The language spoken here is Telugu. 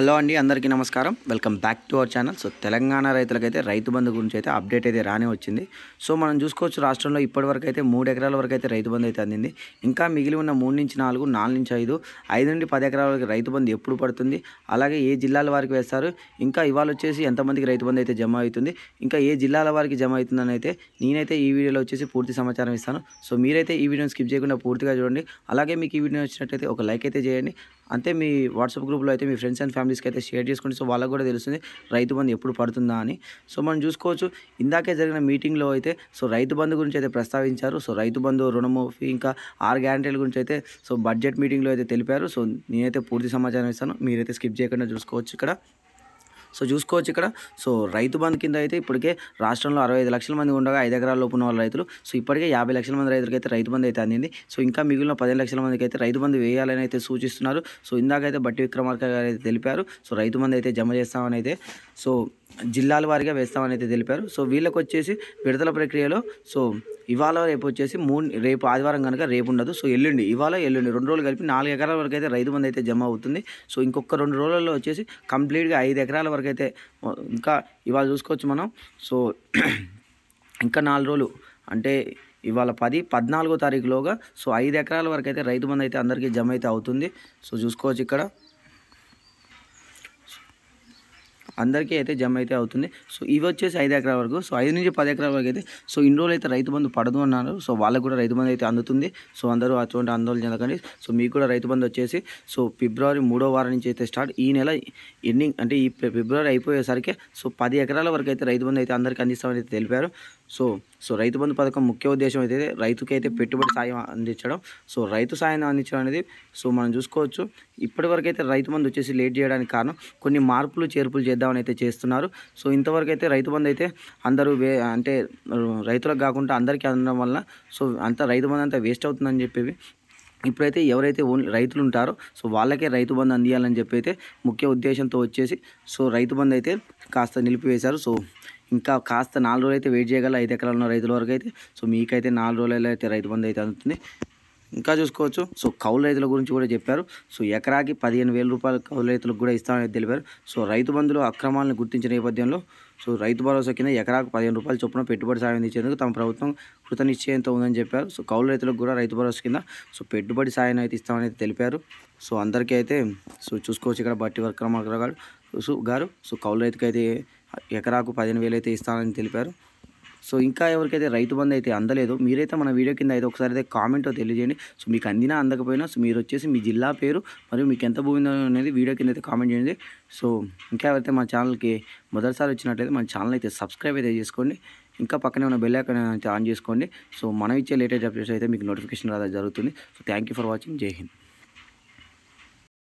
హలో అండి, అందరికీ నమస్కారం. Welcome back to our channel. So Telangana రైతులకైతే రైతు బంధు గురించి అయితే అప్డేట్ అయితే రానే వచ్చింది. సో మనం చూసుకోవచ్చు, రాష్ట్రంలో ఇప్పటివరకు అయితే 3 ఎకరాల వరకు అయితే రైతు బంధు అయితే అందింది. ఇంకా మిగిలి ఉన్న 3 నుంచి 4, 4 నుంచి 5, 5 నుండి 10 ఎకరాల వరకు రైతు బంధు ఎప్పుడు పడుతుంది, అలాగే ఏ జిల్లాల వారికి వేస్తారు, ఇంకా ఇవాళ వచ్చేసి ఎంతమందికి రైతు బంధు అయితే జమ అవుతుంది, ఇంకా ఏ జిల్లాల వారికి జమ అవుతుందని అయితే నేనైతే ఈ వీడియోలో వచ్చేసి పూర్తి సమాచారం ఇస్తాను. సో మీరైతే ఈ వీడియోని స్కిప్ చేయకుండా పూర్తిగా చూడండి. అలాగే మీకు ఈ వీడియో నచ్చినట్లయితే ఒక లైక్ అయితే చేయండి. అంతే మీ వాట్సాప్ గ్రూప్లో అయితే మీ ఫ్రెండ్స్ అండ్ ఫ్యామిలీస్కి అయితే షేర్ చేసుకోండి. సో వాళ్ళకు కూడా తెలుస్తుంది రైతు బంధు ఎప్పుడు పడుతుందా అని. సో మనం చూసుకోవచ్చు, ఇందాకే జరిగిన మీటింగ్లో అయితే సో రైతు బంధు గురించి అయితే ప్రస్తావించారు. సో రైతు బంధు, రుణమాఫీ, ఇంకా 6 గ్యారెంటీల గురించి అయితే సో బడ్జెట్ మీటింగ్లో అయితే తెలిపారు. సో నేనైతే పూర్తి సమాచారం ఇస్తాను, మీరైతే స్కిప్ చేయకుండా చూసుకోవచ్చు ఇక్కడ. చూసుకోవచ్చు ఇక్కడ. సో రైతు బంధు కింద అయితే ఇప్పటికే రాష్ట్రంలో 65 లక్షల మంది ఉండగా 5 ఎకరాల లోపు ఉన్న వాళ్ళ రైతులు సో ఇప్పటికే 50 లక్షల మంది రైతులకి అయితే రైతు బంధు అయితే అందింది. సో ఇంకా మిగిలిన 15 లక్షల మందికి అయితే రైతు బంధు వేయాలని అయితే సూచిస్తున్నారు. సో ఇందాకైతే బట్టి విక్రమార్క గారు అయితే తెలిపారు. సో రైతు బంధు అయితే జమ చేస్తామని అయితే సో జిల్లాల వారీగా వేస్తామని అయితే తెలిపారు. సో వీళ్ళకి వచ్చేసి విడుదల ప్రక్రియలో సో ఇవాళ రేపు వచ్చేసి రేపు ఆదివారం కనుక రేపు ఉండదు. సో ఎల్లుండి, ఇవాళ ఎల్లుండి 2 రోజులు కలిపి 4 ఎకరాల వరకు అయితే రైతు బంధు అయితే జమ అవుతుంది. సో ఇంకొక 2 రోజుల్లో వచ్చేసి కంప్లీట్గా 5 ఎకరాల వరకు అయితే ఇంకా ఇవాళ చూసుకోవచ్చు మనం. సో ఇంకా 4 రోజులు అంటే ఇవాళ 10, 14వ తారీఖులోగా సో 5 ఎకరాల వరకు అయితే రైతు బంధు అయితే అందరికీ జమ అయితే అవుతుంది. సో చూసుకోవచ్చు ఇక్కడ అందరికీ అయితే జమ అయితే అవుతుంది. సో ఇవి వచ్చేసి 5 ఎకరాల వరకు. సో 5 నుంచి 10 ఎకరాల వరకు అయితే సో ఇన్ని రోజులు అయితే రైతు బంధు పడదు అన్నారు. సో వాళ్ళకు కూడా రైతు బంధు అయితే అందుతుంది. సో అందరూ అటువంటి ఆందోళన చెందకండి. సో మీకు కూడా రైతు బంధు వచ్చేసి సో ఫిబ్రవరి 3వ వారం నుంచి అయితే స్టార్ట్. ఈ నెల ఎండింగ్ అంటే ఈ ఫిబ్రవరి అయిపోయేసరికి సో 10 ఎకరాల వరకు అయితే రైతు బంధు అయితే అందరికీ అందిస్తామని అయితే తెలిపారు. సో రైతు బంధు పథకం ముఖ్య ఉద్దేశం అయితే రైతుకి అయితే పెట్టుబడి సాయం అందించడం. సో రైతు సాయం అందించడం అనేది సో మనం చూసుకోవచ్చు, ఇప్పటివరకు అయితే రైతు బంధు వచ్చేసి లేట్ చేయడానికి కారణం కొన్ని మార్పులు చేర్పులు చేద్దామని అయితే చేస్తున్నారు. సో ఇంతవరకు అయితే రైతు బంధు అయితే అందరూ అంటే రైతులకు కాకుండా అందరికీ అందడం వల్ల సో అంత రైతు బంధు అంతా వేస్ట్ అవుతుందని చెప్పేవి ఇప్పుడైతే ఎవరైతే ఓన్లీ రైతులు ఉంటారో సో వాళ్ళకే రైతు బంధు అందియాలని చెప్పి అయితే ముఖ్య ఉద్దేశంతో వచ్చేసి సో రైతు బంధు అయితే కాస్త నిలిపివేశారు. సో ఇంకా కాస్త 4 రోజులు అయితే వెయిట్ చేయగల 5 ఎకరాలు ఉన్న రైతుల వరకు అయితే సో మీకైతే 4 రోజులలో అయితే రైతు బంధు అయితే అందుతుంది. ఇంకా చూసుకోవచ్చు, సో కౌలు రైతుల గురించి కూడా చెప్పారు. సో ఎకరాకి 15,000 రూపాయలు కౌలు రైతులకు కూడా ఇస్తామని తెలిపారు. సో రైతు బంధులో అక్రమాలను గుర్తించిన నేపథ్యంలో సో రైతు భరోసా కింద ఎకరాకు 15 రూపాయల చొప్పున పెట్టుబడి సాయం ఇచ్చేందుకు తమ ప్రభుత్వం కృత నిశ్చయంతో ఉందని చెప్పారు. సో కౌలు రైతులకు కూడా రైతు భరోసా కింద సో పెట్టుబడి సాయం అయితే ఇస్తామని అయితే తెలిపారు. సో అందరికీ అయితే సో చూసుకోవచ్చు ఇక్కడ బట్టి విక్రమార్క గారు సో కౌలు రైతుకి అయితే ఎకరాకు 15,000 అయితే ఇస్తామని తెలిపారు. సో ఇంకా ఎవరికైతే రైతు బంధు అయితే అందలేదో మీరైతే మన వీడియో కింద అయితే ఒకసారి అయితే కామెంట్లో తెలియజేయండి. సో మీకు అందినా అందకపోయినా సో మీరు వచ్చేసి మీ జిల్లా పేరు మరియు మీకు ఎంత భూమి ఉందో అనేది వీడియో కింద అయితే కామెంట్ చేయండి. సో ఇంకా ఎవరైతే మన ఛానల్కి మొదటిసారి వచ్చినట్లయితే మన ఛానల్ అయితే సబ్స్క్రైబ్ అయితే చేసుకోండి. ఇంకా పక్కనే ఉన్న బెల్ ఐకాన్ అయితే ఆన్ చేసుకోండి. సో మనం ఇచ్చే లేటెస్ట్ అప్డేట్స్ అయితే మీకు నోటిఫికేషన్ రావడం జరుగుతుంది. So thank you for watching. జై హింద్.